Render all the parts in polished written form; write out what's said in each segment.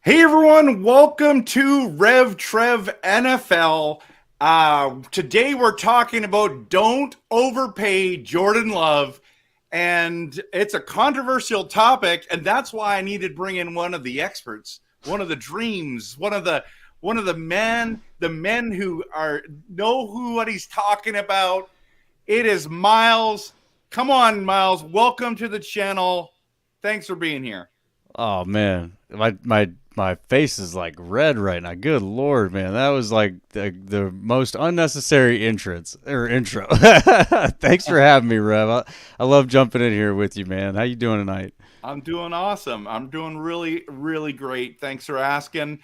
Hey everyone, welcome to Rev Trev NFL. Today we're talking about don't overpay Jordan Love, and it's a controversial topic, and that's why I needed to bring in one of the experts, one of the dreams, one of the men who know what he's talking about. It is Miles. Come on, Miles. Welcome to the channel. Thanks for being here. Oh man, my face is like red right now. Good Lord, man. That was like the most unnecessary intro. Thanks for having me, Rev. I love jumping in here with you, man. How you doing tonight? I'm doing awesome. I'm doing really, really great. Thanks for asking.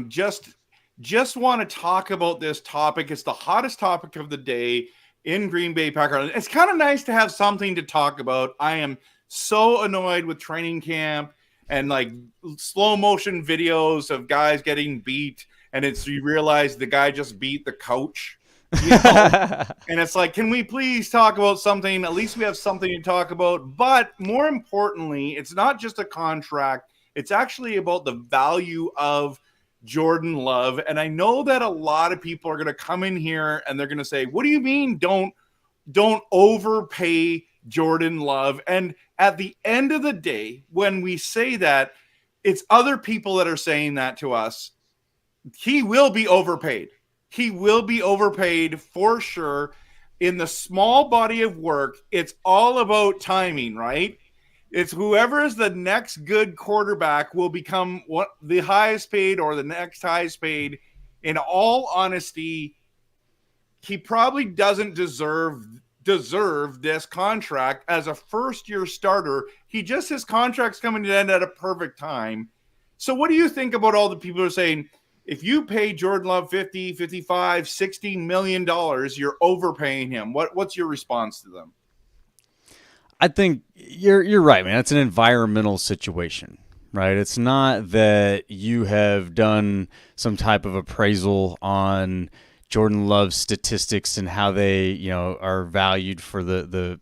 Just want to talk about this topic. It's the hottest topic of the day in Green Bay Packers. It's kind of nice to have something to talk about. I am so annoyed with training camp and like slow motion videos of guys getting beat, and you realize the guy just beat the coach, you know? And it's like, can we please talk about something? At least we have something to talk about. But more importantly, it's not just a contract. It's actually about the value of Jordan Love. And I know that a lot of people are going to come in here and they're going to say, what do you mean don't overpay Jordan Love? And at the end of the day, when we say that, it's other people that are saying that to us. He will be overpaid. He will be overpaid for sure. In the small body of work, it's all about timing, right? It's whoever is the next good quarterback will become the highest paid or the next highest paid. In all honesty, he probably doesn't deserve this contract as a first-year starter. His contract's coming to an end at a perfect time. So what do you think about all the people who are saying, if you pay Jordan Love $50, $55, $60 million, you're overpaying him? What's your response to them? I think you're right, man. It's an environmental situation, right? It's not that you have done some type of appraisal on Jordan Love's statistics and how they, are valued for the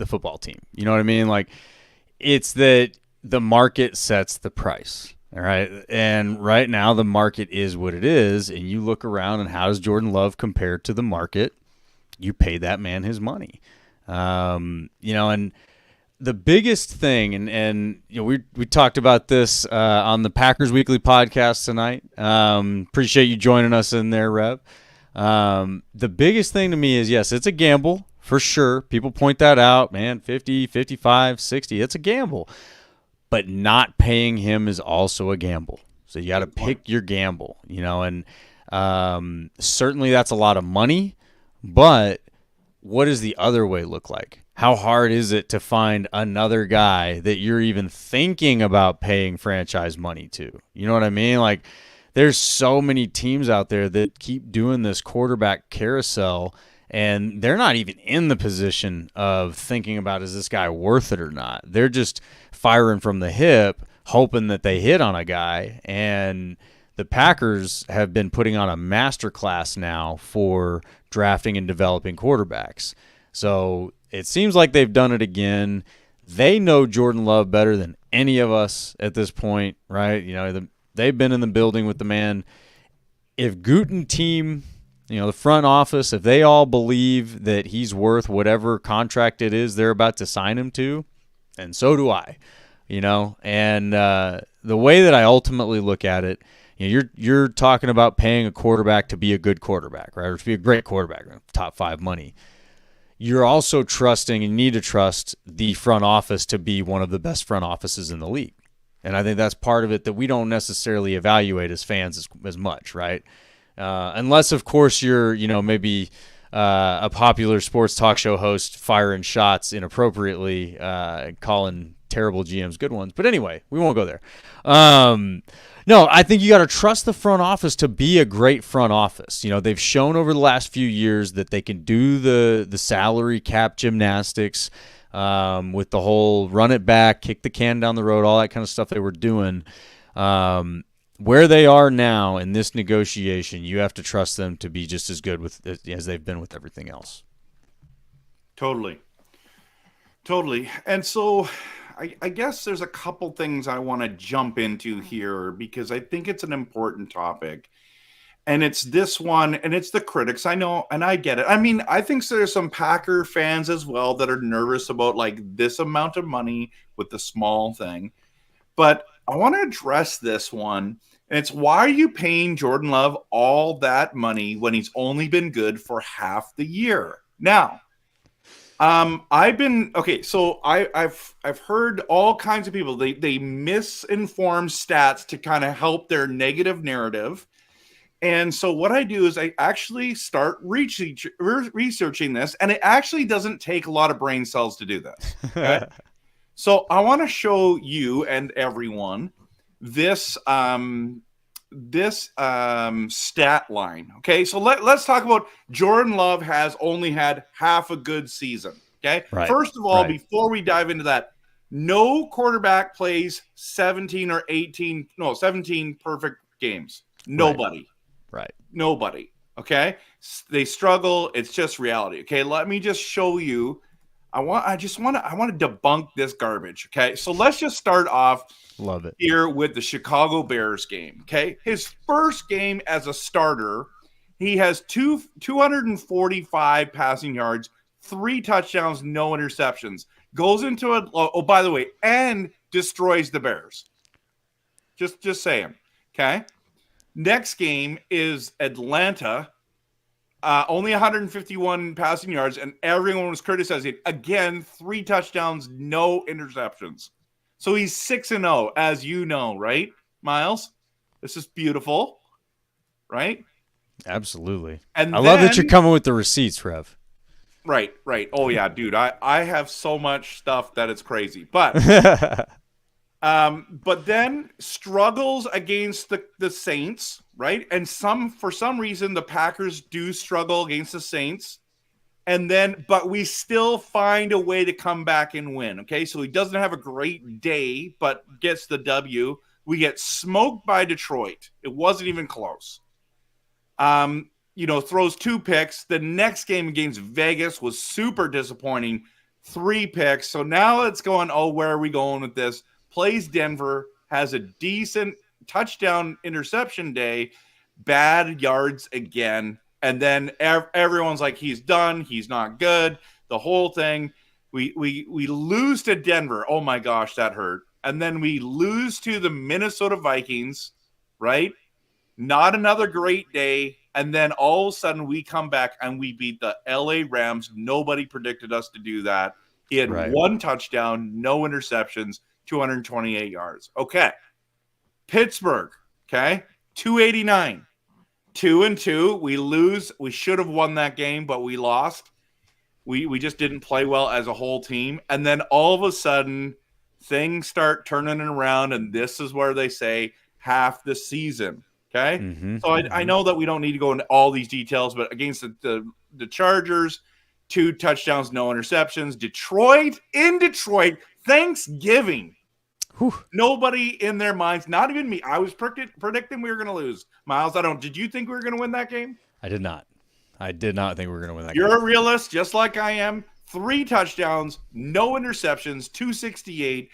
football team. You know what I mean? Like, it's that the market sets the price, all right? And right now the market is what it is, and you look around and how does Jordan Love compare to the market? You pay that man his money. And the biggest thing, and we talked about this on the Packers Weekly podcast tonight. Appreciate you joining us in there, Rev. The biggest thing to me is, yes, it's a gamble for sure. People point that out, man, 50, 55, 60, it's a gamble. But not paying him is also a gamble. So you got to pick your gamble, and certainly that's a lot of money, but what does the other way look like? How hard is it to find another guy that you're even thinking about paying franchise money to? You know what I mean? Like, there's so many teams out there that keep doing this quarterback carousel, and they're not even in the position of thinking about, is this guy worth it or not? They're just firing from the hip, hoping that they hit on a guy. And the Packers have been putting on a masterclass now for drafting and developing quarterbacks. So it seems like they've done it again. They know Jordan Love better than any of us at this point, right? They've been in the building with the man if Guten team, the front office, if they all believe that he's worth whatever contract it is they're about to sign him to, and so do I, and the way that I ultimately look at it, you're talking about paying a quarterback to be a good quarterback, right? Or to be a great quarterback, top 5 money. You're also trusting and need to trust the front office to be one of the best front offices in the league. And I think that's part of it that we don't necessarily evaluate as fans as much, right? Unless, of course, you're, maybe a popular sports talk show host firing shots inappropriately, calling terrible GMs good ones. But anyway, we won't go there. No, I think you got to trust the front office to be a great front office. They've shown over the last few years that they can do the salary cap gymnastics. With the whole run it back, kick the can down the road, all that kind of stuff they were doing. Where they are now in this negotiation, you have to trust them to be just as good as they've been with everything else. Totally. And so I guess there's a couple things I want to jump into here because I think it's an important topic. And it's this one, and it's the critics. I know, and I get it. I mean, I think there's some Packer fans as well that are nervous about like this amount of money with the small thing. But I want to address this one, and it's why are you paying Jordan Love all that money when he's only been good for half the year? Now, I've heard all kinds of people. They misinform stats to kind of help their negative narrative. And so what I do is I actually start researching this, and it actually doesn't take a lot of brain cells to do this. Okay? So I want to show you and everyone this stat line. Okay, so let's talk about Jordan Love has only had half a good season. Okay, right. First of all, before we dive into that, no quarterback plays 17 perfect games. Nobody. Right. Nobody. Okay. They struggle. It's just reality. Okay. Let me just show you. I want to debunk this garbage. Okay. So let's just start off. Love it. Here with the Chicago Bears game. Okay. His first game as a starter, he has 245 passing yards, 3 touchdowns, no interceptions. Goes into by the way, and destroys the Bears. Just saying. Okay. Next game is Atlanta, only 151 passing yards, and everyone was criticizing. Again, 3 touchdowns, no interceptions. So he's 6-0, as you know, right, Miles? This is beautiful, right? Absolutely. And I love that you're coming with the receipts, Rev. Right. Oh, yeah, dude. I have so much stuff that it's crazy. But but then struggles against the Saints, right? And for some reason, the Packers do struggle against the Saints. But we still find a way to come back and win. Okay. So he doesn't have a great day, but gets the W. We get smoked by Detroit. It wasn't even close. Throws 2 picks. The next game against Vegas was super disappointing. 3 picks. So now it's going, where are we going with this? Plays Denver, has a decent touchdown interception day, bad yards again. And then everyone's like, he's done. He's not good. The whole thing. We lose to Denver. Oh my gosh, that hurt. And then we lose to the Minnesota Vikings, right? Not another great day. And then all of a sudden we come back and we beat the LA Rams. Nobody predicted us to do that. He had 1 touchdown, no interceptions, 228 yards. Okay. Pittsburgh, okay? 289. 2-2. We lose. We should have won that game, but we lost. We just didn't play well as a whole team. And then all of a sudden, things start turning around, and this is where they say half the season. Okay? Mm-hmm. So I know that we don't need to go into all these details, but against the Chargers, 2 touchdowns, no interceptions. In Detroit, Thanksgiving. Whew. Nobody in their minds, not even me. I was predicting we were going to lose. Miles, did you think we were going to win that game? I did not. I did not think we were going to win that game. You're a realist, just like I am. 3 touchdowns, no interceptions, 268.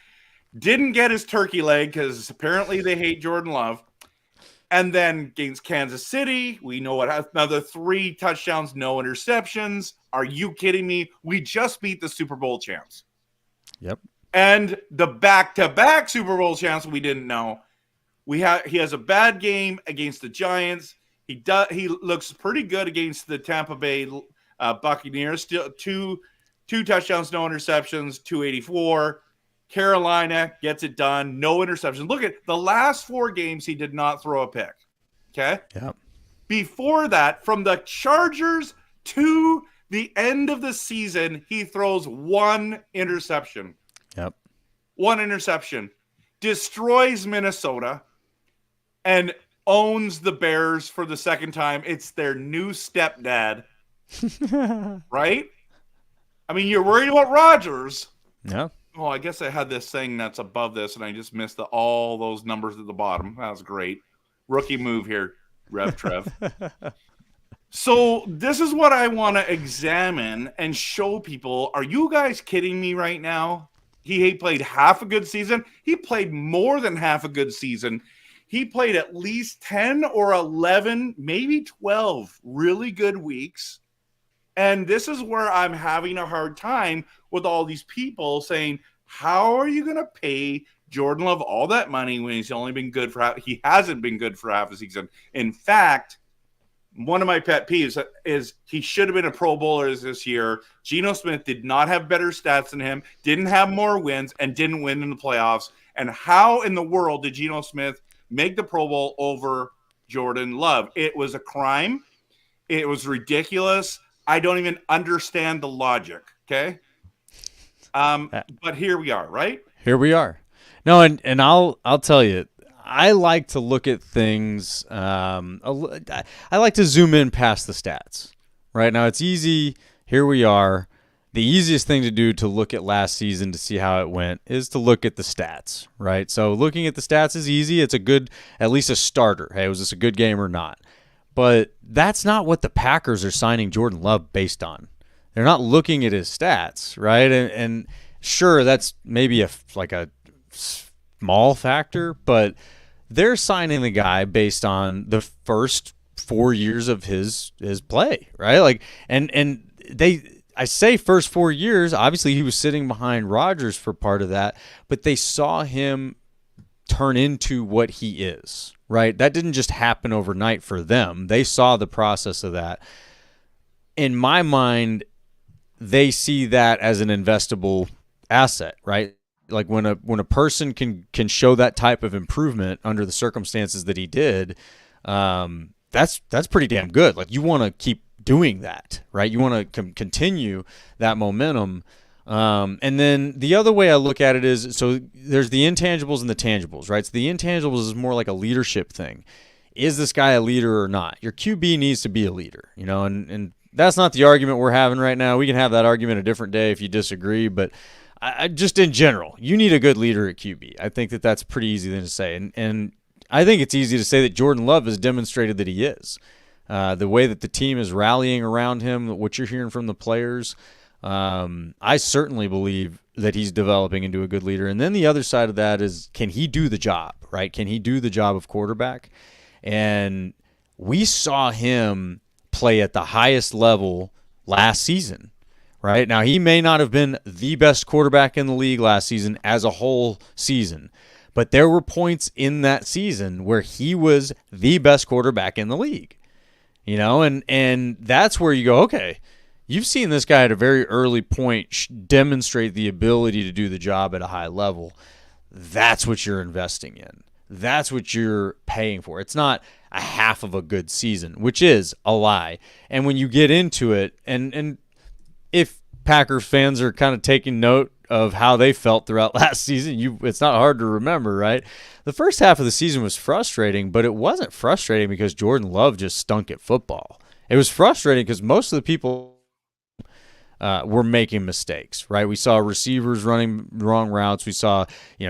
Didn't get his turkey leg because apparently they hate Jordan Love. And then against Kansas City, we know what, another 3 touchdowns, no interceptions. Are you kidding me? We just beat the Super Bowl champs. Yep. And the back-to-back Super Bowl champs we didn't know. He has a bad game against the Giants. He looks pretty good against the Tampa Bay Buccaneers. Still two touchdowns, no interceptions, 284. Carolina gets it done, no interceptions. Look at the last 4 games, he did not throw a pick. Okay? Yep. Before that, from the Chargers to the end of the season, he throws 1 interception. Yep. 1 interception. Destroys Minnesota and owns the Bears for the second time. It's their new stepdad. Right? I mean, you're worried about Rodgers. Yeah. Oh, I guess I had this thing that's above this, and I just missed all those numbers at the bottom. That was great. Rookie move here, Rev Trev. So this is what I want to examine and show people. Are you guys kidding me right now? He played half a good season. He played more than half a good season. He played at least 10 or 11, maybe 12 really good weeks. And this is where I'm having a hard time with all these people saying, how are you going to pay Jordan Love all that money when he's only been good for he hasn't been good for half a season? In fact, one of my pet peeves is he should have been a Pro Bowler this year. Geno Smith did not have better stats than him, didn't have more wins, and didn't win in the playoffs. And how in the world did Geno Smith make the Pro Bowl over Jordan Love? It was a crime. It was ridiculous. I don't even understand the logic, okay? But here we are, right? Here we are. No, and I'll tell you, I like to look at things. I like to zoom in past the stats. Right now, it's easy. Here we are. The easiest thing to do to look at last season to see how it went is to look at the stats, right? So looking at the stats is easy. It's a good, at least a starter. Hey, was this a good game or not? But that's not what the Packers are signing Jordan Love based on. They're not looking at his stats, right? And sure, that's maybe a small factor, but they're signing the guy based on the first 4 years of his play, right? Like, and I say first 4 years, obviously he was sitting behind Rodgers for part of that, but they saw him turn into what he is, right? That didn't just happen overnight for them. They saw the process of that. In my mind, they see that as an investable asset, right? Like when a person can show that type of improvement under the circumstances that he did, that's pretty damn good. Like you want to keep doing that, right? You want to continue that momentum. And then the other way I look at it is, so there's the intangibles and the tangibles, right? So the intangibles is more like a leadership thing. Is this guy a leader or not? Your QB needs to be a leader, and that's not the argument we're having right now. We can have that argument a different day if you disagree, but I just in general, you need a good leader at QB. I think that's pretty easy to say. And I think it's easy to say that Jordan Love has demonstrated that he is. The way that the team is rallying around him, what you're hearing from the players, I certainly believe that he's developing into a good leader. And then the other side of that is, can he do the job, right? Can he do the job of quarterback? And we saw him play at the highest level last season, right? Now, he may not have been the best quarterback in the league last season as a whole season, but there were points in that season where he was the best quarterback in the league, and that's where you go, okay, you've seen this guy at a very early point demonstrate the ability to do the job at a high level. That's what you're investing in. That's what you're paying for. It's not a half of a good season, which is a lie. And when you get into it, and if Packers fans are kind of taking note of how they felt throughout last season, it's not hard to remember, right? The first half of the season was frustrating, but it wasn't frustrating because Jordan Love just stunk at football. It was frustrating because most of the people were making mistakes, right? We saw receivers running wrong routes. We saw,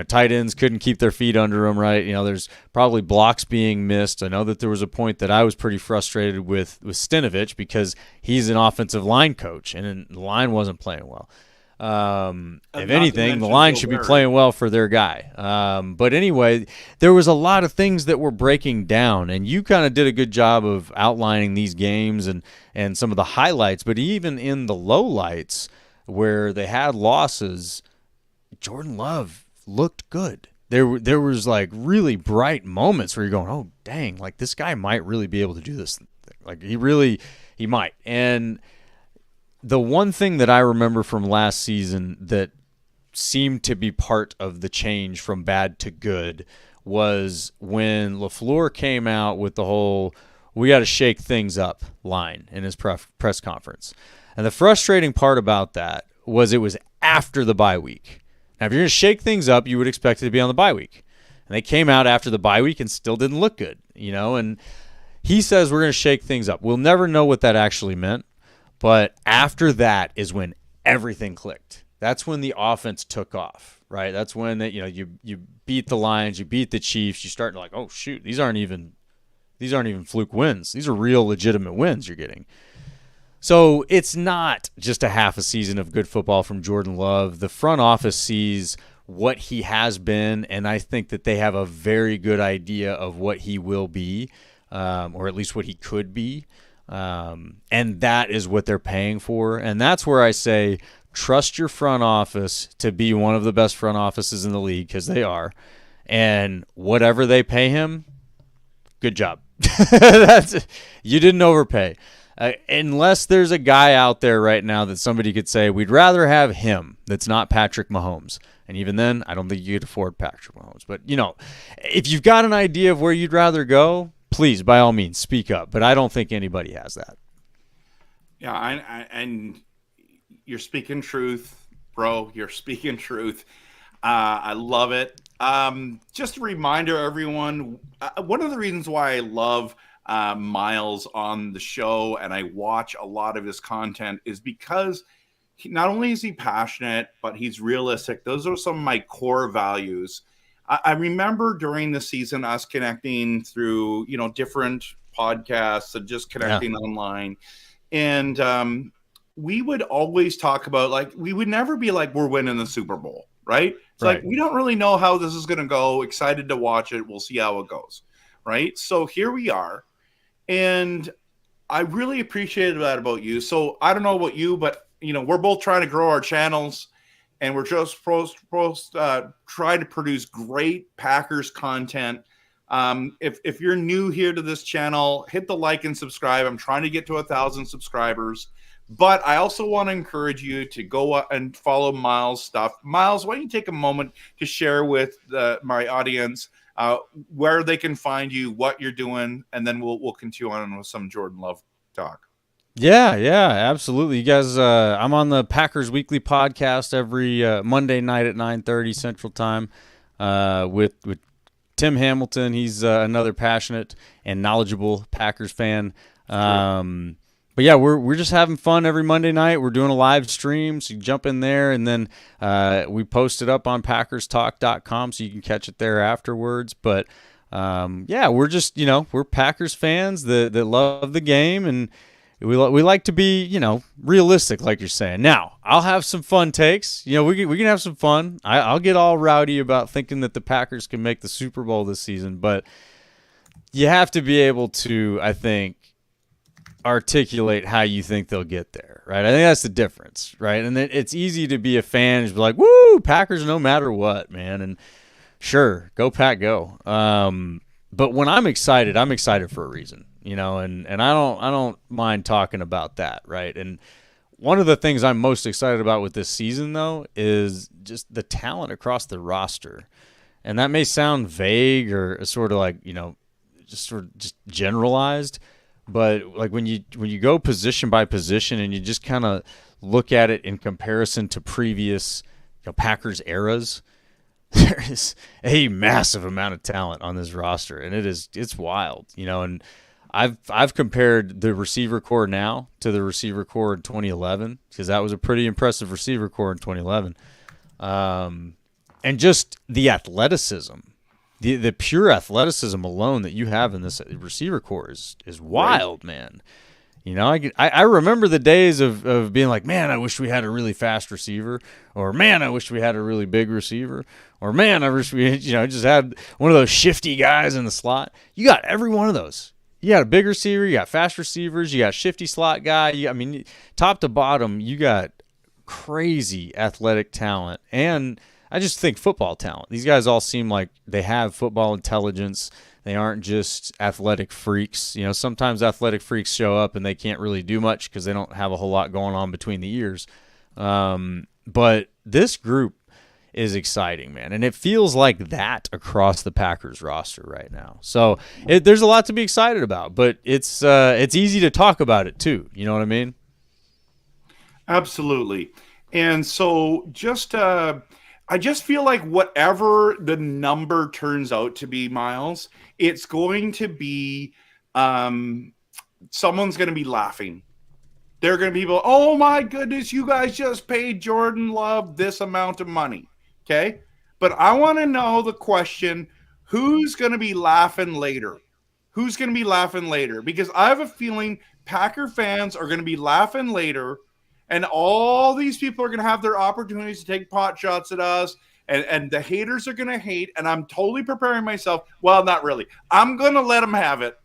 tight ends couldn't keep their feet under them, right? There's probably blocks being missed. I know that there was a point that I was pretty frustrated with Stinovich because he's an offensive line coach and the line wasn't playing well. If anything, the line should be playing well for their guy. But anyway, there was a lot of things that were breaking down, and you kind of did a good job of outlining these games and some of the highlights. But even in the lowlights where they had losses, Jordan Love looked good. There was like really bright moments where you're going, oh, dang, like this guy might really be able to do this. Like he might. And the one thing that I remember from last season that seemed to be part of the change from bad to good was when LaFleur came out with the whole "we got to shake things up" line in his press conference. And the frustrating part about that was it was after the bye week. Now, if you're going to shake things up, you would expect it to be on the bye week. And they came out after the bye week and still didn't look good, and he says we're going to shake things up. We'll never know what that actually meant. But after that is when everything clicked. That's when the offense took off, right? That's when you beat the Lions, you beat the Chiefs, you start like, oh shoot, these aren't even fluke wins. These are real legitimate wins you're getting. So it's not just a half a season of good football from Jordan Love. The front office sees what he has been, and I think that they have a very good idea of what he will be, or at least what he could be. And that is what they're paying for. And that's where I say, trust your front office to be one of the best front offices in the league, because they are. And whatever they pay him, good job. You didn't overpay. Unless there's a guy out there right now that somebody could say, we'd rather have him that's not Patrick Mahomes. And even then, I don't think you could afford Patrick Mahomes. But, if you've got an idea of where you'd rather go, please, by all means, speak up. But I don't think anybody has that. Yeah, and you're speaking truth, bro. You're speaking truth. I love it. Just a reminder, everyone, one of the reasons why I love Miles on the show and I watch a lot of his content is because not only is he passionate, but he's realistic. Those are some of my core values. I remember during the season us connecting through, different podcasts and just connecting online. And we would always talk about, we would never be like, we're winning the Super Bowl, right? It's like, we don't really know how this is going to go. Excited to watch it. We'll see how it goes, right? So here we are. And I really appreciated that about you. So I don't know about you, but, we're both trying to grow our channels. And we're just supposed to try to produce great Packers content. If you're new here to this channel, hit the like and subscribe. I'm trying to get to 1,000 subscribers. But I also want to encourage you to go and follow Miles' stuff. Miles, why don't you take a moment to share with my audience where they can find you, what you're doing, and then we'll continue on with some Jordan Love talk. Yeah, absolutely. You guys, I'm on the Packers Weekly podcast every Monday night at 9:30 Central Time with Tim Hamilton. He's another passionate and knowledgeable Packers fan. But yeah, we're just having fun every Monday night. We're doing a live stream, so you jump in there, and then we post it up on PackersTalk.com, so you can catch it there afterwards. But we're just we're Packers fans that love the game, and we like to be, realistic, like you're saying. Now, I'll have some fun takes. We can have some fun. I'll get all rowdy about thinking that the Packers can make the Super Bowl this season, but you have to be able to, I think, articulate how you think they'll get there, right? I think that's the difference, right? And it's easy to be a fan and just be like, woo, Packers no matter what, man. And sure, go Pack, go. But when I'm excited for a reason. And I don't mind talking about that, right? And one of the things I'm most excited about with this season, though, is just the talent across the roster. And that may sound vague or sort of like, just generalized, but like when you go position by position and you just kind of look at it in comparison to previous Packers eras, there is a massive amount of talent on this roster, and it's wild, and I've compared the receiver core now to the receiver core in 2011, because that was a pretty impressive receiver core in 2011. And just the athleticism, the pure athleticism alone that you have in this receiver core is wild, man. You know, I remember the days of being like, man, I wish we had a really fast receiver, or man, I wish we had a really big receiver, or man, I wish we, just had one of those shifty guys in the slot. You got every one of those. You got a big receiver, you got fast receivers, you got shifty slot guy. Top to bottom, you got crazy athletic talent, and I just think football talent. These guys all seem like they have football intelligence. They aren't just athletic freaks. Sometimes athletic freaks show up and they can't really do much because they don't have a whole lot going on between the ears. But this group is exciting, man. And it feels like that across the Packers roster right now. So there's a lot to be excited about, but it's easy to talk about it too. You know what I mean? Absolutely. And so I just feel like whatever the number turns out to be, Miles, it's going to be someone's going to be laughing. There are going to be people, oh my goodness, you guys just paid Jordan Love this amount of money. Okay? But I want to know the question, who's going to be laughing later? Who's going to be laughing later? Because I have a feeling Packer fans are going to be laughing later, and all these people are going to have their opportunities to take pot shots at us, and the haters are going to hate, and I'm totally preparing myself. Well, not really. I'm going to let them have it.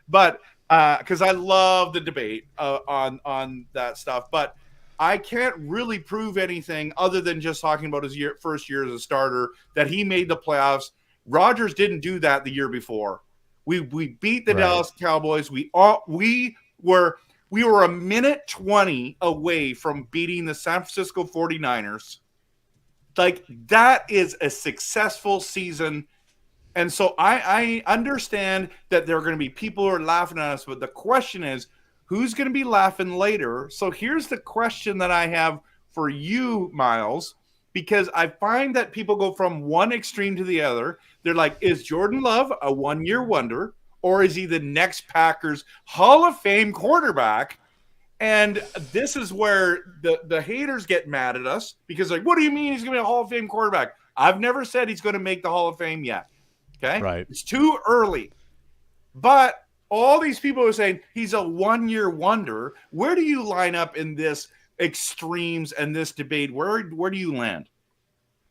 But because I love the debate on that stuff. But I can't really prove anything other than just talking about his first year as a starter, that he made the playoffs. Rodgers didn't do that the year before. We beat the Dallas Cowboys. We were a minute 20 away from beating the San Francisco 49ers. Like, that is a successful season. And so I understand that there are going to be people who are laughing at us, but the question is, who's going to be laughing later? So here's the question that I have for you, Miles, because I find that people go from one extreme to the other. They're like, is Jordan Love a one-year wonder, or is he the next Packers Hall of Fame quarterback? And this is where the haters get mad at us, because like, what do you mean he's going to be a Hall of Fame quarterback? I've never said he's going to make the Hall of Fame yet. Okay? Right. It's too early. But all these people are saying he's a one-year wonder. Where do you line up in this extremes and this debate? Where do you land?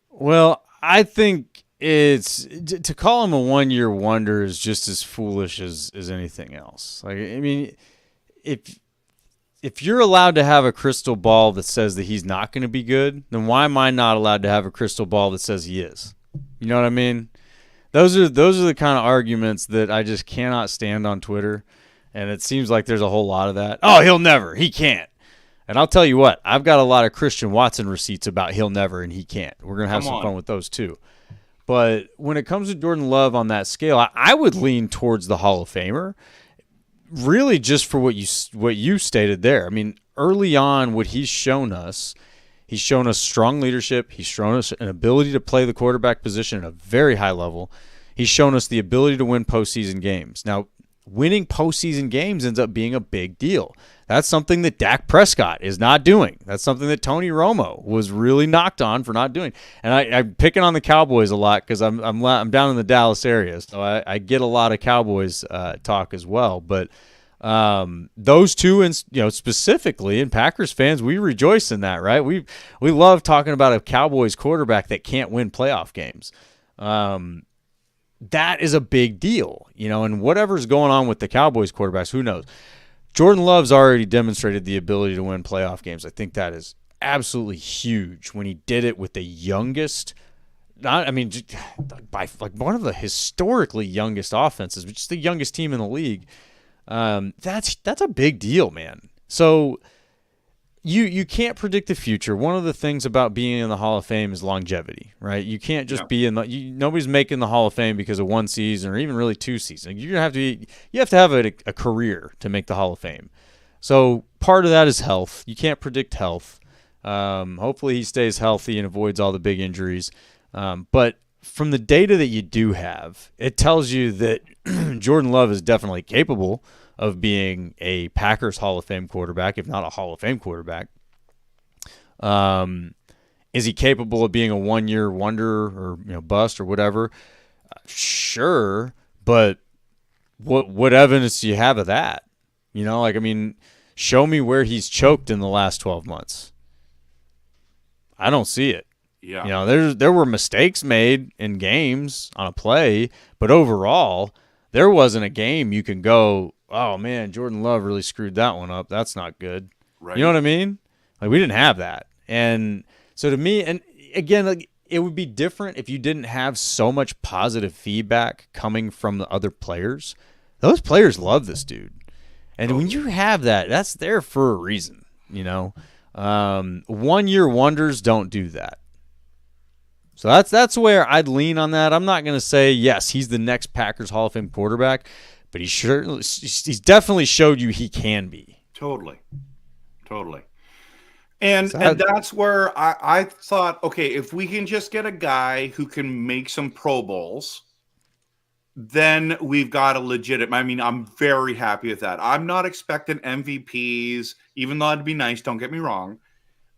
Well, I think it's to call him a one-year wonder is just as foolish as anything else. Like, I mean, if you're allowed to have a crystal ball that says that he's not going to be good, then why am I not allowed to have a crystal ball that says he is? You know what I mean? Those are the kind of arguments that I just cannot stand on Twitter, and it seems like there's a whole lot of that. Oh, he'll never. He can't. And I'll tell you what, I've got a lot of Christian Watson receipts about he'll never and he can't. We're going to have some fun with those too. But when it comes to Jordan Love on that scale, I would lean towards the Hall of Famer, really just for what you stated there. I mean, early on, what he's shown us strong leadership. He's shown us an ability to play the quarterback position at a very high level. He's shown us the ability to win postseason games. Now, winning postseason games ends up being a big deal. That's something that Dak Prescott is not doing. That's something that Tony Romo was really knocked on for not doing. And I'm picking on the Cowboys a lot because I'm down in the Dallas area, so I get a lot of Cowboys talk as well. But those two, and specifically, and Packers fans, we rejoice in that, right? We love talking about a Cowboys quarterback that can't win playoff games. That is a big deal, and whatever's going on with the Cowboys quarterbacks, who knows? Jordan Love's already demonstrated the ability to win playoff games. I think that is absolutely huge when he did it with the youngest, by like one of the historically youngest offenses, which is the youngest team in the league. That's a big deal, man. So you can't predict the future. One of the things about being in the Hall of Fame is longevity, right? You can't just be in nobody's making the Hall of Fame because of one season or even really two seasons. You have to have a career to make the Hall of Fame. So part of that is health. You can't predict health. Hopefully he stays healthy and avoids all the big injuries. But from the data that you do have, it tells you that Jordan Love is definitely capable of being a Packers Hall of Fame quarterback, if not a Hall of Fame quarterback. Is he capable of being a one-year wonder or bust or whatever? Sure, but what evidence do you have of that? You know, like, I mean, show me where he's choked in the last 12 months. I don't see it. Yeah. You know, there were mistakes made in games on a play, but overall, there wasn't a game you can go, oh, man, Jordan Love really screwed that one up. That's not good. Right. You know what I mean? Like, we didn't have that. And so to me, and again, like, it would be different if you didn't have so much positive feedback coming from the other players. Those players love this dude. And when you have that, that's there for a reason, you know. 1-year wonders don't do that. So that's where I'd lean on that. I'm not going to say, yes, he's the next Packers Hall of Fame quarterback, but he's definitely showed you he can be. Totally. And that's where I thought, okay, if we can just get a guy who can make some Pro Bowls, then we've got a legitimate. I mean, I'm very happy with that. I'm not expecting MVPs, even though it'd be nice, don't get me wrong.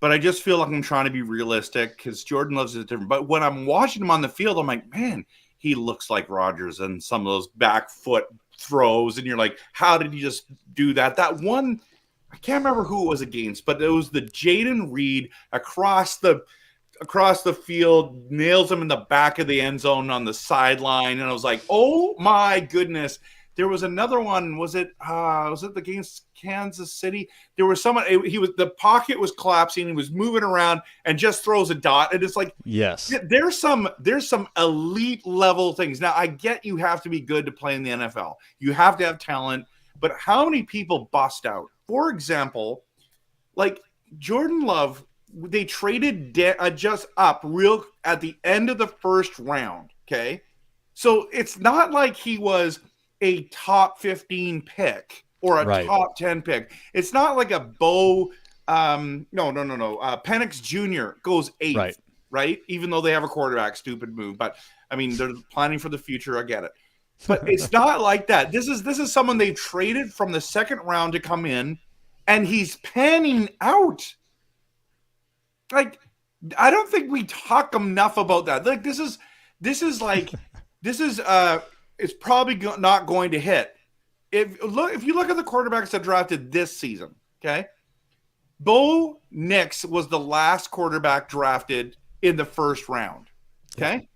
But I just feel like I'm trying to be realistic because Jordan Love's is different. But when I'm watching him on the field, I'm like, man, he looks like Rodgers and some of those back foot throws. And you're like, how did he just do that? That one, I can't remember who it was against, but it was the Jaden Reed across the field, nails him in the back of the end zone on the sideline. And I was like, oh my goodness. There was another one. Was it against Kansas City? There was someone. The pocket was collapsing. He was moving around and just throws a dot. And it's like, yes, there's some elite level things. Now I get you have to be good to play in the NFL. You have to have talent. But how many people bust out? For example, like Jordan Love, they traded just up real at the end of the first round. Okay, so it's not like he was a top 15 pick or a top 10 pick. It's not like a Bo. Penix Jr. goes 8th, right? Even though they have a quarterback, stupid move. But I mean, they're planning for the future. I get it. But it's not like that. This is someone they traded from the second round to come in, and he's panning out. Like, I don't think we talk enough about that. Like, this is it's probably not going to hit. If you look at the quarterbacks that drafted this season, okay, Bo Nix was the last quarterback drafted in the first round, okay,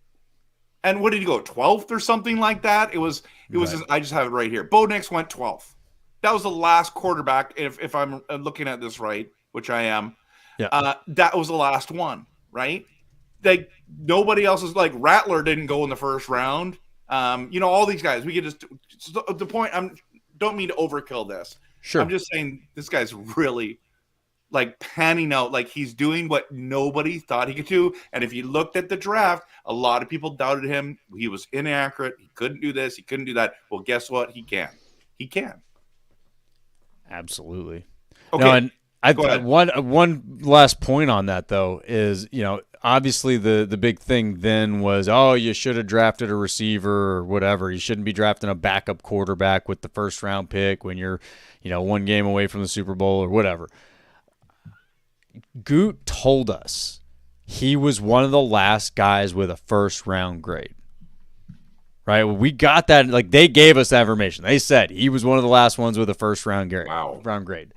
and what did he go 12th or something like that? It was I just have it right here. Bo Nix went 12th. That was the last quarterback. If I'm looking at this right, which I am, that was the last one, right? Like nobody else is like Rattler didn't go in the first round. All these guys, we could just the point. Don't mean to overkill this. Sure. I'm just saying this guy's really like panning out. Like he's doing what nobody thought he could do. And if you looked at the draft, a lot of people doubted him. He was inaccurate. He couldn't do this. He couldn't do that. Well, guess what? He can. He can. Absolutely. Okay. No, and one last point on that though is, obviously the big thing then was, you should have drafted a receiver or whatever. You shouldn't be drafting a backup quarterback with the first round pick when you're, one game away from the Super Bowl or whatever. Goot told us he was one of the last guys with a first round grade. Right? We got that. Like they gave us that information. They said he was one of the last ones with a first round grade. Wow. Round grade.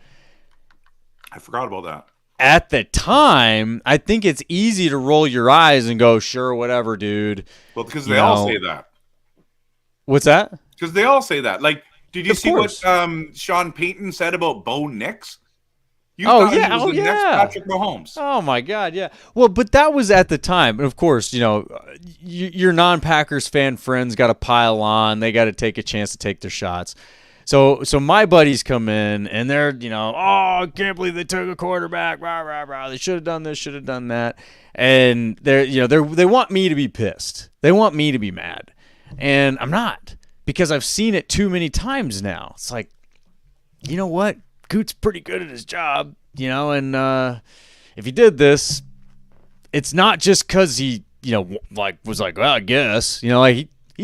I forgot about that. At the time, I think it's easy to roll your eyes and go, sure, whatever, dude. Well, because they all say that. What's that? Because they all say that. Like, did you see course. what Sean Payton said about Bo Nix? Next Patrick Mahomes. Oh, my God, yeah. Well, but that was at the time. And, of course, your non-Packers fan friends got to pile on. They got to take a chance to take their shots. So my buddies come in and they're, I can't believe they took a quarterback. Rah, rah, rah. They should have done this, should have done that. And they want me to be pissed. They want me to be mad. And I'm not, because I've seen it too many times now. It's like, you know what? Goot's pretty good at his job, and if he did this, it's not just because he, was like, well, I guess, he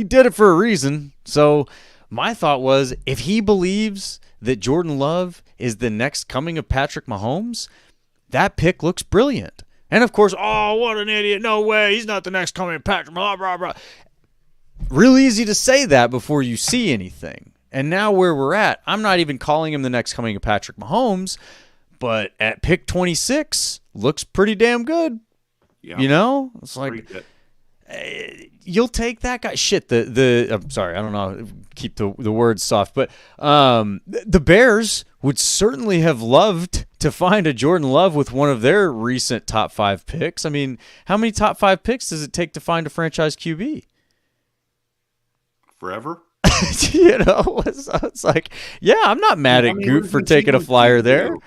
did it for a reason. So my thought was, if he believes that Jordan Love is the next coming of Patrick Mahomes, that pick looks brilliant. And, of course, what an idiot. No way. He's not the next coming of Patrick Mahomes. Blah, blah, blah. Real easy to say that before you see anything. And now where we're at, I'm not even calling him the next coming of Patrick Mahomes, but at pick 26, looks pretty damn good. Yeah. You know? It's like, you'll take that guy. Shit, I'm sorry, I don't know, keep the words soft, but the Bears would certainly have loved to find a Jordan Love with one of their recent top 5 picks. I mean, how many top 5 picks does it take to find a franchise QB? Forever? You know, it's like, yeah, I'm not mad at Goot for taking a flyer there.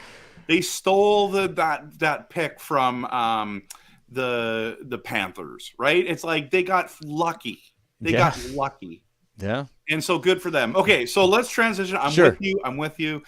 They stole that pick from the Panthers, right? It's like they got lucky. They got lucky. Yeah. And so good for them. Okay, so let's transition. I'm with you.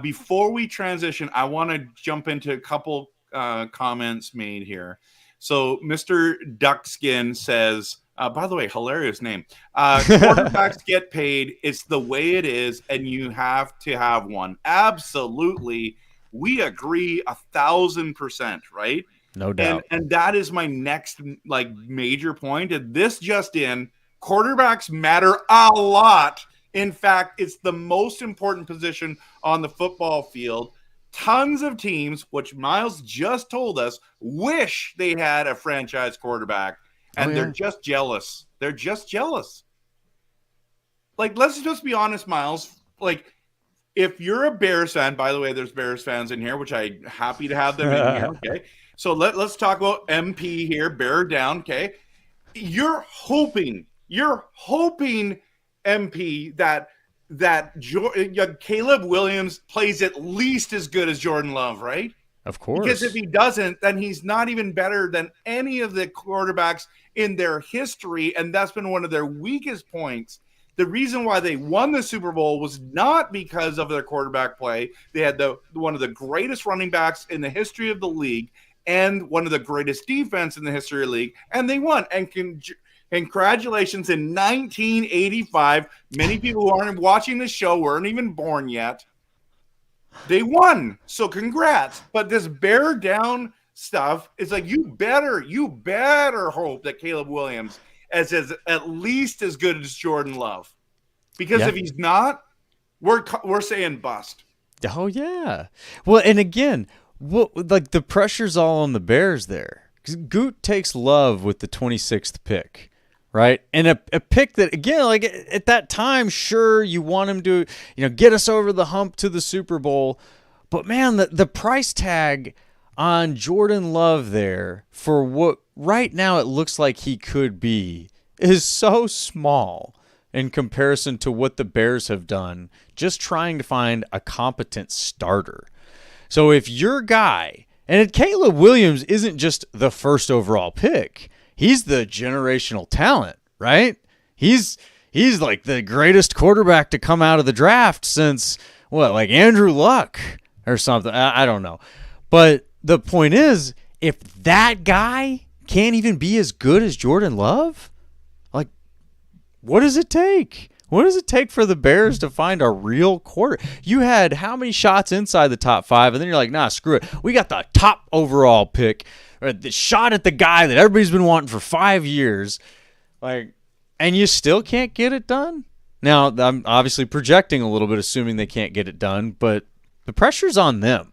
Before we transition, I want to jump into a couple comments made here. So Mr. Duckskin says, by the way, hilarious name. Quarterbacks get paid. It's the way it is, and you have to have one. Absolutely. We agree 1,000%, right? No doubt. And that is my next major point. And this just in, quarterbacks matter a lot. In fact, it's the most important position on the football field. Tons of teams, which Miles just told us, wish they had a franchise quarterback. And they're just jealous. They're just jealous. Like, let's just be honest, Miles. Like, if you're a Bears fan, by the way, there's Bears fans in here, which I'm happy to have them in here. Okay. So let's talk about MP here. Bear down. Okay. You're hoping, MP, that Caleb Williams plays at least as good as Jordan Love, right? Of course. Because if he doesn't, then he's not even better than any of the quarterbacks in their history, and that's been one of their weakest points. The reason why they won the Super Bowl was not because of their quarterback play. They had one of the greatest running backs in the history of the league and one of the greatest defense in the history of the league, and they won. And congratulations, in 1985, many people who aren't watching the show weren't even born yet. They won, so congrats. But this bear down stuff is like, you better hope that Caleb Williams is at least as good as Jordan Love, because if he's not, we're saying bust. Oh yeah. Well, and again, the pressure's all on the Bears there. 'Cause Goot takes Love with the 26th pick. Right. And a pick that, again, like at that time, sure, you want him to, get us over the hump to the Super Bowl. But man, the price tag on Jordan Love there for what right now it looks like he could be is so small in comparison to what the Bears have done, just trying to find a competent starter. So if your guy, and Caleb Williams isn't just the first overall pick, he's the generational talent, right? He's like the greatest quarterback to come out of the draft since, like Andrew Luck or something. I don't know. But the point is, if that guy can't even be as good as Jordan Love, like, what does it take? What does it take for the Bears to find a real quarter? You had how many shots inside the top 5, and then you're like, nah, screw it. We got the top overall pick. The shot at the guy that everybody's been wanting for 5 years, and you still can't get it done. Now, I'm obviously projecting a little bit, assuming they can't get it done, but the pressure's on them.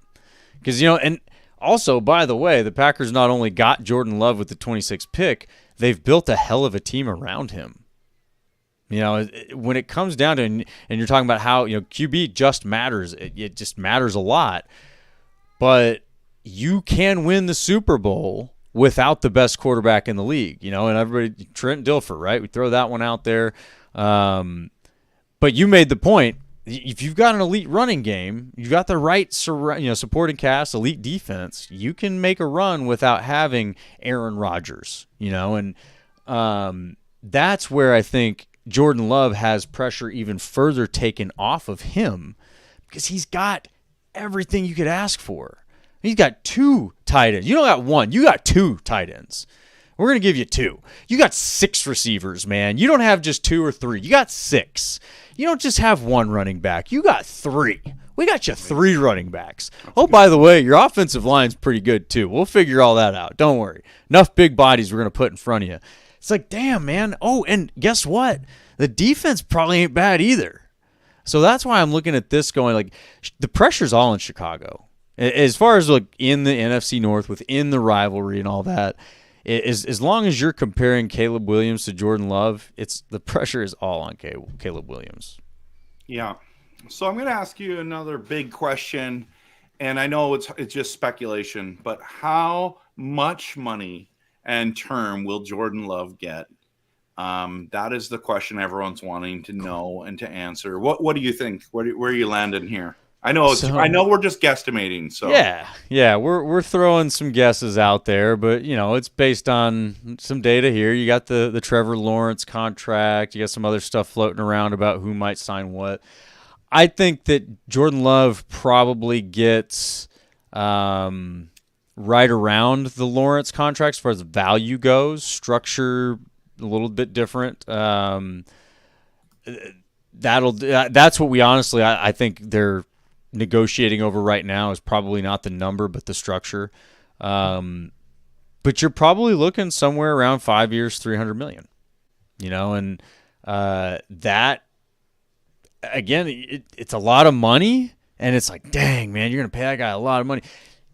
Because, and also, by the way, the Packers not only got Jordan Love with the 26th pick, they've built a hell of a team around him. When it comes down to, and you're talking about how, QB just matters. It just matters a lot. But you can win the Super Bowl without the best quarterback in the league, and everybody, Trent Dilfer, right? We throw that one out there. But you made the point. If you've got an elite running game, you've got the right supporting cast, elite defense, you can make a run without having Aaron Rodgers, and that's where I think Jordan Love has pressure even further taken off of him, because he's got everything you could ask for. He's got 2 tight ends. You don't got 1. You got 2 tight ends. We're going to give you 2. You got 6 receivers, man. You don't have just 2 or 3. You got 6. You don't just have 1 running back. You got 3. We got you 3 running backs. By the way, your offensive line's pretty good too. We'll figure all that out. Don't worry. Enough big bodies we're going to put in front of you. It's like, damn, man. Oh, and guess what? The defense probably ain't bad either. So that's why I'm looking at this going like the pressure's all in Chicago. As far as like in the NFC North, within the rivalry and all that, as long as you're comparing Caleb Williams to Jordan Love, the pressure is all on Caleb Williams. Yeah. So I'm going to ask you another big question, and I know it's just speculation, but how much money and term will Jordan Love get? That is the question everyone's wanting to know and to answer. What do you think? Where are you landing here? I know we're just guesstimating. So yeah, we're throwing some guesses out there, but it's based on some data here. You got the Trevor Lawrence contract. You got some other stuff floating around about who might sign what. I think that Jordan Love probably gets right around the Lawrence contract as far as value goes. Structure a little bit different. That's what we honestly I think they're negotiating over right now is probably not the number, but the structure. But you're probably looking somewhere around 5 years, $300 million. And that again, it's a lot of money, and it's like, dang, man, you're gonna pay that guy a lot of money.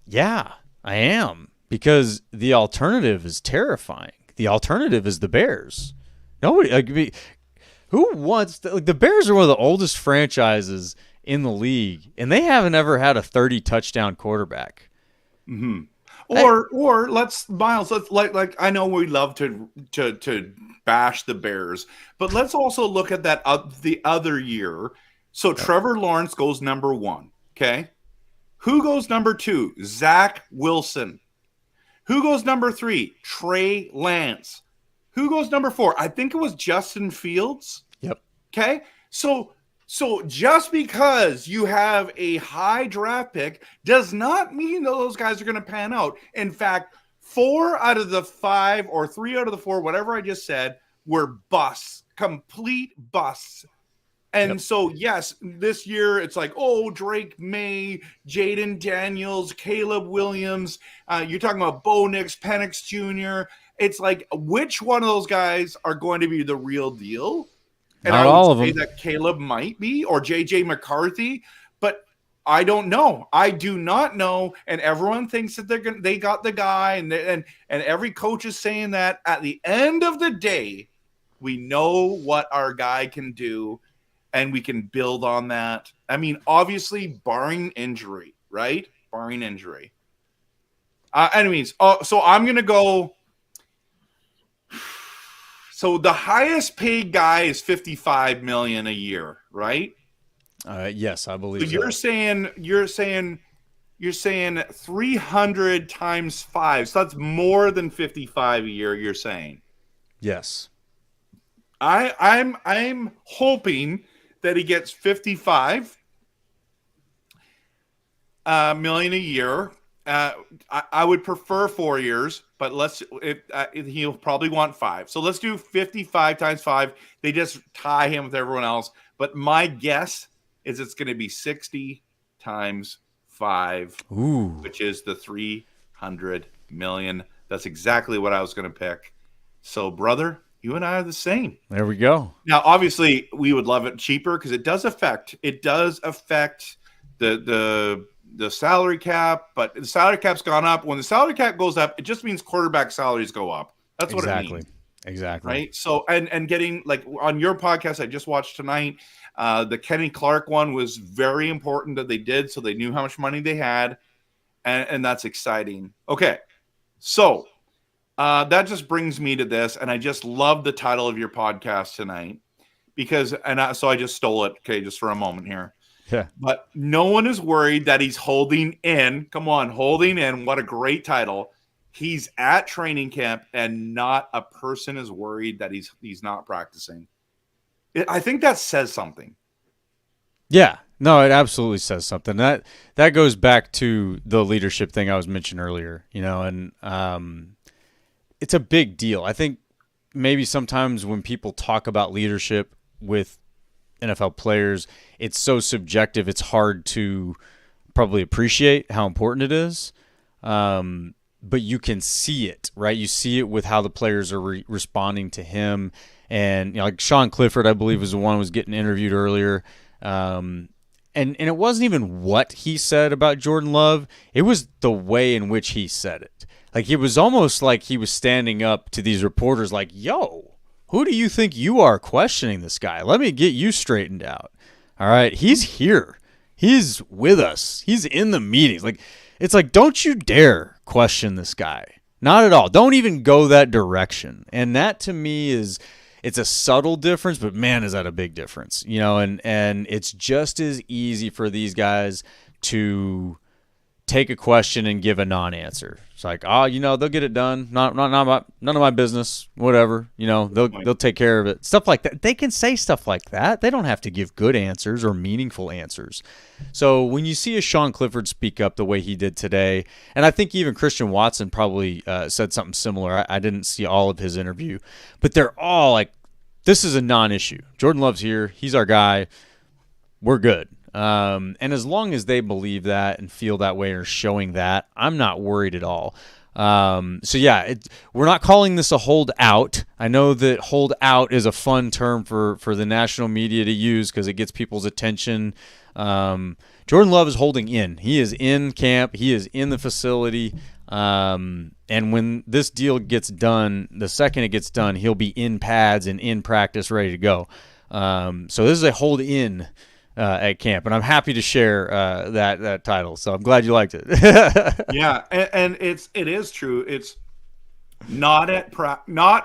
Yeah, I am, because the alternative is terrifying. The alternative is the Bears. Nobody, who wants the Bears are one of the oldest franchises in the league, and they haven't ever had a 30 touchdown quarterback. Mm-hmm. Or let's like I know we love to bash the Bears, but let's also look at that the other year. So Trevor Lawrence goes number 1. Okay, who goes number 2? Zach Wilson. Who goes number 3? Trey Lance. Who goes number 4? I think it was Justin Fields. Yep. Okay, so just because you have a high draft pick does not mean that those guys are going to pan out. In fact, 4 out of the 5 or 3 out of the 4, whatever I just said, were busts, complete busts. And so, yes, this year it's like, oh, Drake May, Jaden Daniels, Caleb Williams. You're talking about Bo Nix, Penix Jr. It's like, which one of those guys are going to be the real deal? And Not I would all of say them. that Caleb might be, or JJ McCarthy, but I don't know. I do not know. And everyone thinks that they got the guy, and every coach is saying that. At the end of the day, we know what our guy can do, and we can build on that. I mean, obviously, barring injury, right? Barring injury. Anyways, so I'm gonna go. So the highest paid guy is $55 million a year, right? Yes, I believe. So you're saying 300 times 5. So that's more than 55 a year. You're saying. Yes. I'm hoping that he gets 55 million a year. I would prefer 4 years, but he'll probably want 5. So let's do 55 times 5. They just tie him with everyone else. But my guess is it's going to be 60 times 5, which is the 300 million. That's exactly what I was going to pick. So, brother, you and I are the same. There we go. Now, obviously, we would love it cheaper because it does affect the salary cap, but the salary cap's gone up. When the salary cap goes up, it just means quarterback salaries go up. That's what it means. Exactly. Right. So, and getting like on your podcast, I just watched tonight, the Kenny Clark one was very important that they did. So they knew how much money they had. And that's exciting. Okay. So that just brings me to this. And I just love the title of your podcast tonight because, so I just stole it. Okay. Just for a moment here. Yeah. But no one is worried that he's holding in. Come on, holding in. What a great title. He's at training camp and not a person is worried that he's not practicing. I think that says something. Yeah. No, it absolutely says something. That goes back to the leadership thing I was mentioning earlier, and it's a big deal. I think maybe sometimes when people talk about leadership with NFL players, it's so subjective, it's hard to probably appreciate how important it is. but you can see it, right? You see it with how the players are responding to him. And like Sean Clifford, I believe, was the one who was getting interviewed earlier. And it wasn't even what he said about Jordan Love. It was the way in which he said it. Like, it was almost like he was standing up to these reporters like, yo, who do you think you are questioning this guy? Let me get you straightened out. All right, he's here. He's with us. He's in the meetings. Like, it's like, don't you dare question this guy. Not at all. Don't even go that direction. And that to me it's a subtle difference, but man, is that a big difference. And it's just as easy for these guys to take a question and give a non-answer. It's like, they'll get it done. None of my business. Whatever. They'll take care of it. Stuff like that. They can say stuff like that. They don't have to give good answers or meaningful answers. So when you see a Sean Clifford speak up the way he did today, and I think even Christian Watson probably said something similar. I didn't see all of his interview, but they're all like, this is a non-issue. Jordan Love's here. He's our guy. We're good. And as long as they believe that and feel that way or showing that, I'm not worried at all. We're not calling this a holdout. I know that holdout is a fun term for the national media to use because it gets people's attention. Jordan Love is holding in. He is in camp. He is in the facility. And when this deal gets done, the second it gets done, he'll be in pads and in practice, ready to go. So this is a hold in at camp, and I'm happy to share that title. So I'm glad you liked it. Yeah, and it is true. It's not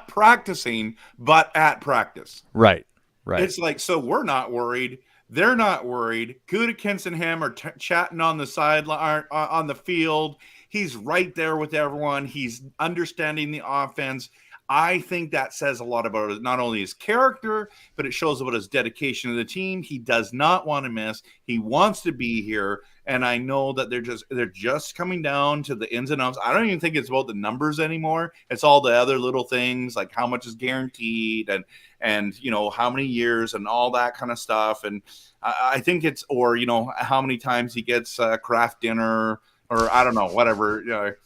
practicing, but at practice. Right. It's like, so we're not worried. They're not worried. Gutekunst and him are chatting on the sideline, on the field. He's right there with everyone. He's understanding the offense. I think that says a lot about not only his character, but it shows about his dedication to the team. He does not want to miss. He wants to be here. And I know that they're just coming down to the ins and outs. I don't even think it's about the numbers anymore. It's all the other little things, like how much is guaranteed and how many years and all that kind of stuff. And I think it's, or how many times he gets craft dinner, or I don't know, whatever.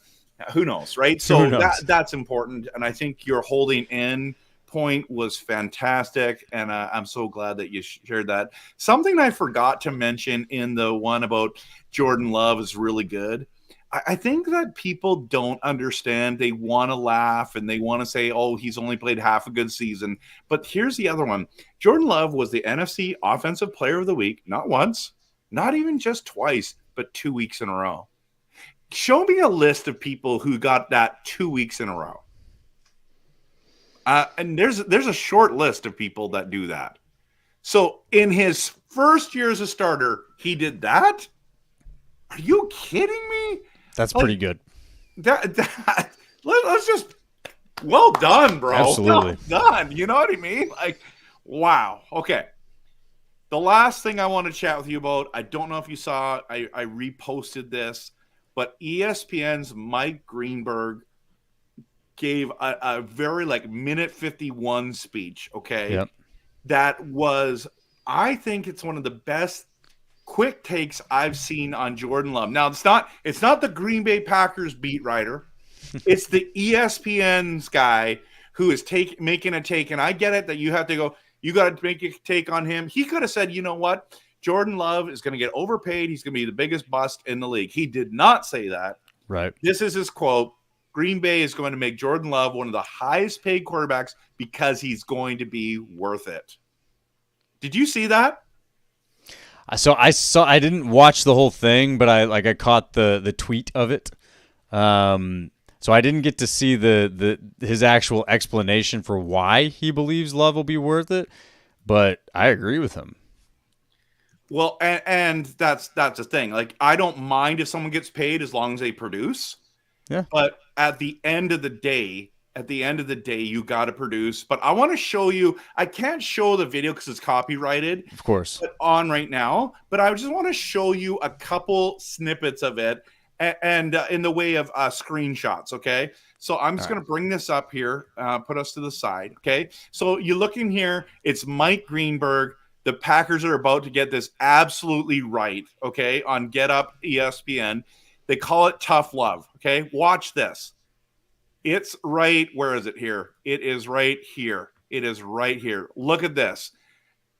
Who knows, right? So that's important. And I think your holding in point was fantastic. And I'm so glad that you shared that. Something I forgot to mention in the one about Jordan Love is really good. I think that people don't understand. They want to laugh and they want to say, oh, he's only played half a good season. But here's the other one. Jordan Love was the NFC Offensive Player of the Week, not once, not even just twice, but 2 weeks in a row. Show me a list of people who got that 2 weeks in a row. And there's a short list of people that do that. So in his first year as a starter, he did that? Are you kidding me? That's pretty good. Let's just, well done, bro. Absolutely. Well done. You know what I mean? Like, wow. Okay. The last thing I want to chat with you about, I don't know if you saw, I reposted this, but ESPN's Mike Greenberg gave a very minute 51 speech, okay? Yep. That was, I think it's one of the best quick takes I've seen on Jordan Love. Now, it's not the Green Bay Packers beat writer. It's the ESPN's guy who is making a take, and I get it that you have to go, you got to make a take on him. He could have said, you know what? Jordan Love is going to get overpaid. He's going to be the biggest bust in the league. He did not say that. Right. This is his quote. Green Bay is going to make Jordan Love one of the highest paid quarterbacks because he's going to be worth it. Did you see that? So I didn't watch the whole thing, but I caught the tweet of it. So I didn't get to see his actual explanation for why he believes Love will be worth it, but I agree with him. Well, and that's the thing. Like, I don't mind if someone gets paid as long as they produce. Yeah. But at the end of the day, you got to produce. But I want to show you. I can't show the video because it's copyrighted. Of course. On right now. But I just want to show you a couple snippets of it, and in the way of screenshots. Okay. So I'm just going to bring this up here. Put us to the side. Okay. So you look in here. It's Mike Greenberg. The Packers are about to get this absolutely right. Okay. On Get Up ESPN. They call it tough love. Okay, watch this. It's right. Where is it here? It is right here. It is right here. Look at this.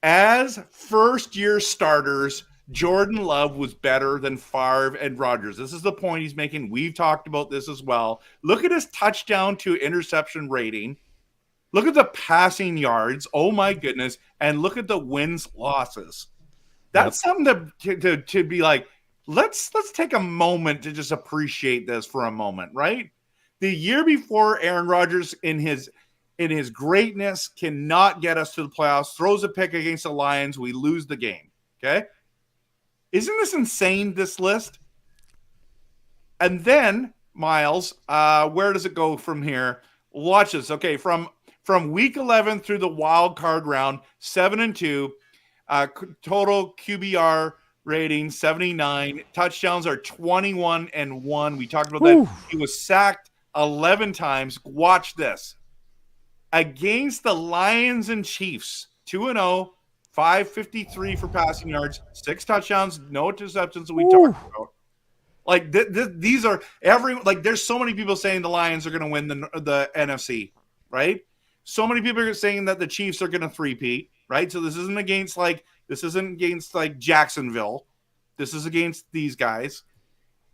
As first-year starters, Jordan Love was better than Favre and Rodgers. This is the point he's making. We've talked about this as well. Look at his touchdown to interception rating. Look at the passing yards. Oh, my goodness. And look at the wins, losses. That's something to be like, let's take a moment to just appreciate this for a moment, right? The year before, Aaron Rodgers in his greatness cannot get us to the playoffs, throws a pick against the Lions, we lose the game. Okay? Isn't this insane, this list? And then, Miles, where does it go from here? Watch this. Okay, from week 11 through the wild card round, 7-2, total QBR rating 79, touchdowns are 21-1. We talked about that. He was sacked 11 times. Watch this. Against the Lions and Chiefs, 2-0, 553 for passing yards, 6 touchdowns, no interceptions that we talked about. Like these are there's so many people saying the Lions are going to win the NFC, right? So many people are saying that the Chiefs are going to three-peat, right? So this isn't against Jacksonville. This is against these guys.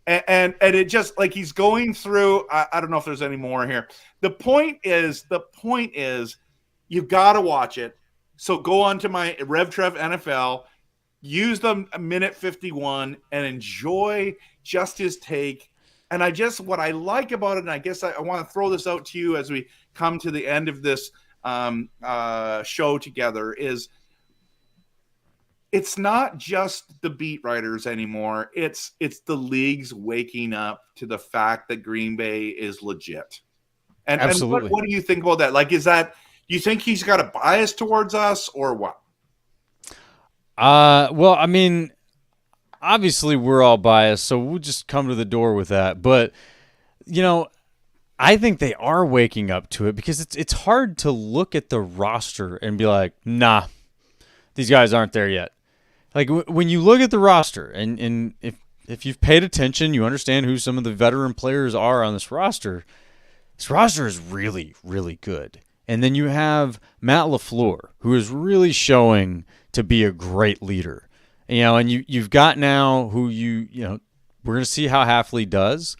And it just like he's going through. I don't know if there's any more here. The point is, you've got to watch it. So go on to my RevTrev NFL, use the minute 51, and enjoy just his take. And what I like about it, and I guess I want to throw this out to you as we come to the end of this show together, is it's not just the beat writers anymore. It's the league's waking up to the fact that Green Bay is legit. And absolutely. And what do you think about that? Like, do you think he's got a bias towards us or what? Well, I mean, obviously we're all biased, so we'll just come to the door with that. But, I think they are waking up to it because it's hard to look at the roster and be like, nah, these guys aren't there yet. Like when you look at the roster and if you've paid attention, you understand who some of the veteran players are on this roster. This roster is really, really good. And then you have Matt LaFleur, who is really showing to be a great leader. And you've got now who we're going to see how Halfley does,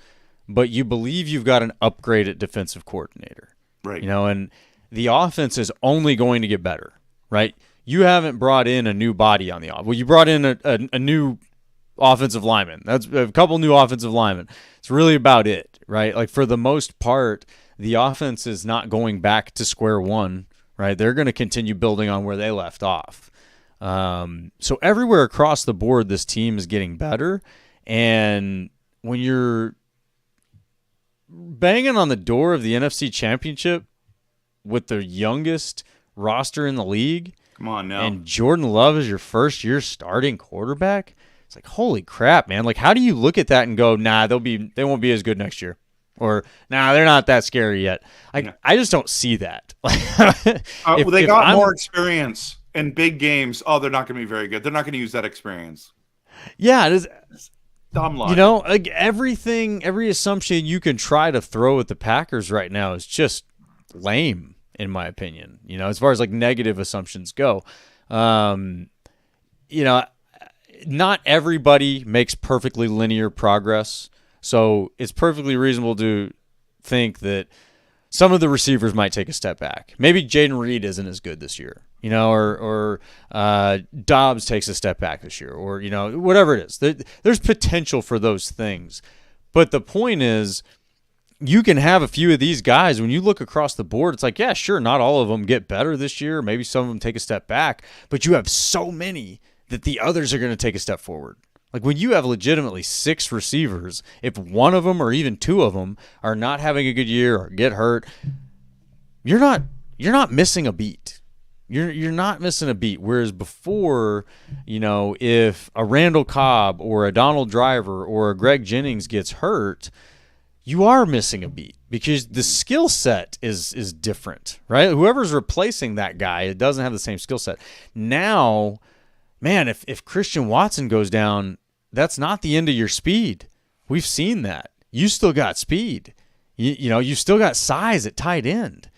but you believe you've got an upgraded defensive coordinator. Right. And the offense is only going to get better, right? You haven't brought in a new body on the offense. Well, you brought in a new offensive lineman. That's a couple new offensive linemen. It's really about it, right? Like for the most part, the offense is not going back to square one, right? They're going to continue building on where they left off. So everywhere across the board, this team is getting better. And when you're banging on the door of the NFC Championship with the youngest roster in the league, come on now, and Jordan Love is your first-year starting quarterback, it's like, holy crap, man. Like, how do you look at that and go, nah, they won't be as good next year? Or, nah, they're not that scary yet. I just don't see that. They got more experience in big games. Oh, they're not going to be very good. They're not going to use that experience. Yeah, it is. Dumb logic. Like every assumption you can try to throw at the Packers right now is just lame, in my opinion. As far as like negative assumptions go. Not everybody makes perfectly linear progress. So it's perfectly reasonable to think that some of the receivers might take a step back. Maybe Jaden Reed isn't as good this year, or Dobbs takes a step back this year, or, whatever it is. There's potential for those things. But the point is, you can have a few of these guys. When you look across the board, it's like, yeah, sure, not all of them get better this year. Maybe some of them take a step back. But you have so many that the others are going to take a step forward. Like when you have legitimately 6 receivers, if one of them or even 2 of them are not having a good year or get hurt, you're not missing a beat. You're not missing a beat. Whereas before, if a Randall Cobb or a Donald Driver or a Greg Jennings gets hurt, you are missing a beat because the skill set is different, right? Whoever's replacing that guy, it doesn't have the same skill set. Now, man, if Christian Watson goes down, that's not the end of your speed. We've seen that. You still got speed. You still got size at tight end.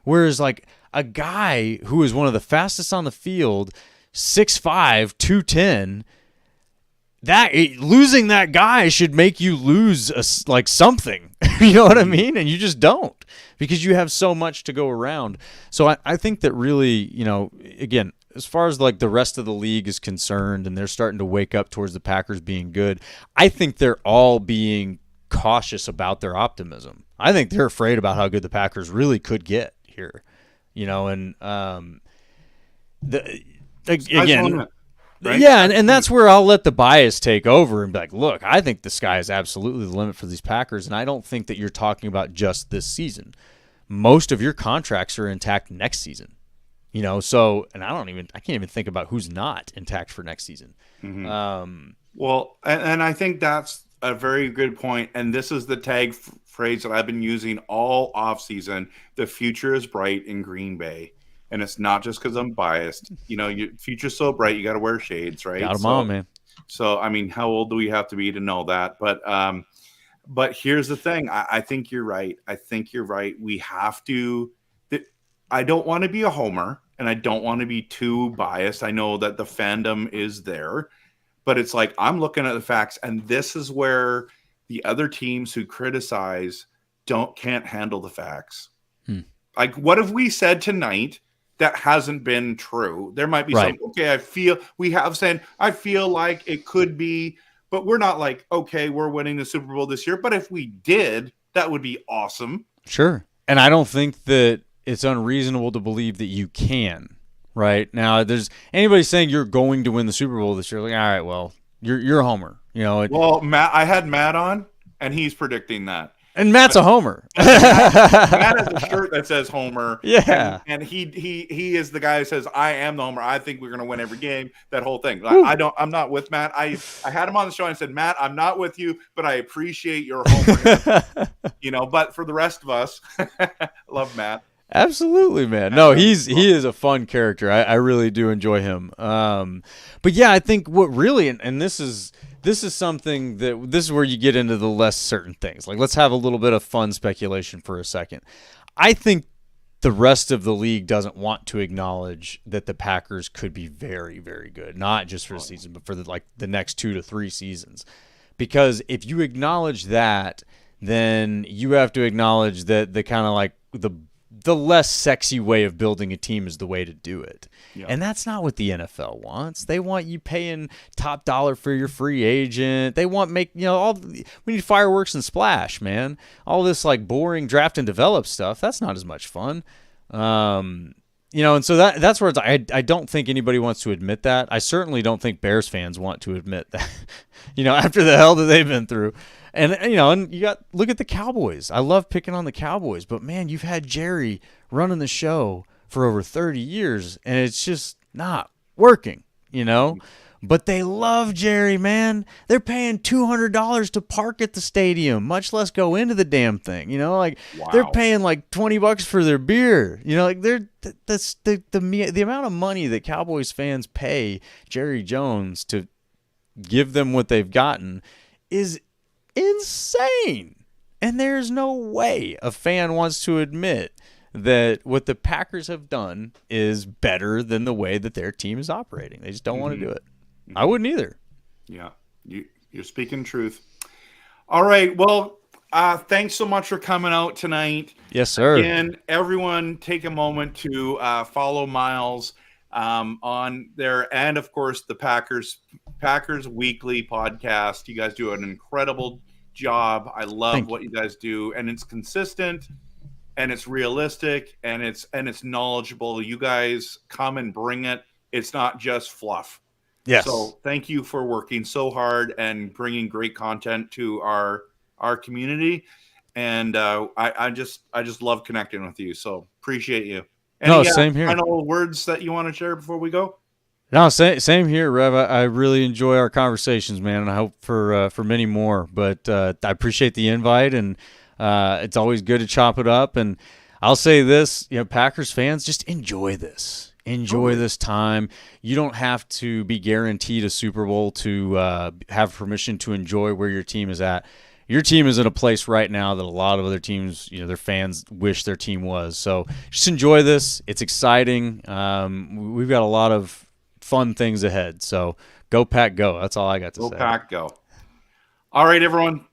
Whereas like a guy who is one of the fastest on the field, 6'5", 210, losing that guy should make you lose something. You know what I mean? And you just don't, because you have so much to go around. So I think that really, again, as far as like the rest of the league is concerned and they're starting to wake up towards the Packers being good, I think they're all being cautious about their optimism. I think they're afraid about how good the Packers really could get here, and again, right? Yeah, and that's where I'll let the bias take over and be like, look, I think the sky is absolutely the limit for these Packers, and I don't think that you're talking about just this season. Most of your contracts are intact next season. So, and I can't even think about who's not intact for next season. Mm-hmm. Well, and I think that's a very good point. And this is the tag phrase that I've been using all offseason. The future is bright in Green Bay. And it's not just because I'm biased. Your future's so bright, you got to wear shades, right? Got them on, man. So, I mean, how old do we have to be to know that? But here's the thing. I think you're right. We have to. I don't want to be a homer, and I don't want to be too biased. I know that the fandom is there, but it's like I'm looking at the facts, and this is where the other teams who criticize can't handle the facts. Like, what have we said tonight that hasn't been true? There might be some, okay, I feel like it could be, but we're not like, okay, we're winning the Super Bowl this year. But if we did, that would be awesome. Sure. And I don't think that it's unreasonable to believe that you can, right? Now, there's anybody saying you're going to win the Super Bowl this year, like, all right, well, you're a homer. Well, Matt, I had Matt on, and he's predicting that. And Matt's a homer. Matt has a shirt that says homer. Yeah. And he is the guy who says, I am the homer. I think we're going to win every game. That whole thing. Like, I'm not with Matt. I had him on the show and I said, Matt, I'm not with you, but I appreciate your homer. But for the rest of us, love Matt. Absolutely, man. No, he is a fun character. I really do enjoy him. But yeah, I think what really, and this is something this is where you get into the less certain things. Like, let's have a little bit of fun speculation for a second. I think the rest of the league doesn't want to acknowledge that the Packers could be very, very good, not just for the season, but for the next 2 to 3 seasons. Because if you acknowledge that, then you have to acknowledge that the kind of like the less sexy way of building a team is the way to do it. Yeah. And that's not what the NFL wants. They want you paying top dollar for your free agent. They want we need fireworks and splash, man. All this like boring draft and develop stuff, that's not as much fun. And so that's where I don't think anybody wants to admit that. I certainly don't think Bears fans want to admit that, after the hell that they've been through. And, and look at the Cowboys. I love picking on the Cowboys, but man, you've had Jerry running the show for over 30 years and it's just not working, But they love Jerry, man. They're paying $200 to park at the stadium, much less go into the damn thing. Wow. They're paying like $20 for their beer. That's the amount of money that Cowboys fans pay Jerry Jones to give them what they've gotten is insane. And there's no way a fan wants to admit that what the Packers have done is better than the way that their team is operating. They just don't want to do it. I wouldn't either. Yeah, you're speaking truth. All right, well, thanks so much for coming out tonight. Yes, sir. And everyone, take a moment to follow Miles on there, and of course the Packers Weekly podcast. You guys do an incredible job. I love what you guys do, and it's consistent, and it's realistic, and it's knowledgeable. You guys come and bring it. It's not just fluff. Yes. So thank you for working so hard and bringing great content to our community. And I just love connecting with you. So appreciate you. Same here. Final words that you want to share before we go? No, same here, Rev. I really enjoy our conversations, man, and I hope for many more. But I appreciate the invite, and it's always good to chop it up. And I'll say this, Packers fans, just enjoy this. Enjoy this time. You don't have to be guaranteed a Super Bowl to have permission to enjoy where your team is at. Your team is in a place right now that a lot of other teams, their fans wish their team was. So just enjoy this. It's exciting. We've got a lot of fun things ahead. So go Pack, go. That's all I got to say. Go Pack, go. All right, everyone.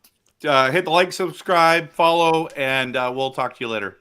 Hit the like, subscribe, follow, and we'll talk to you later.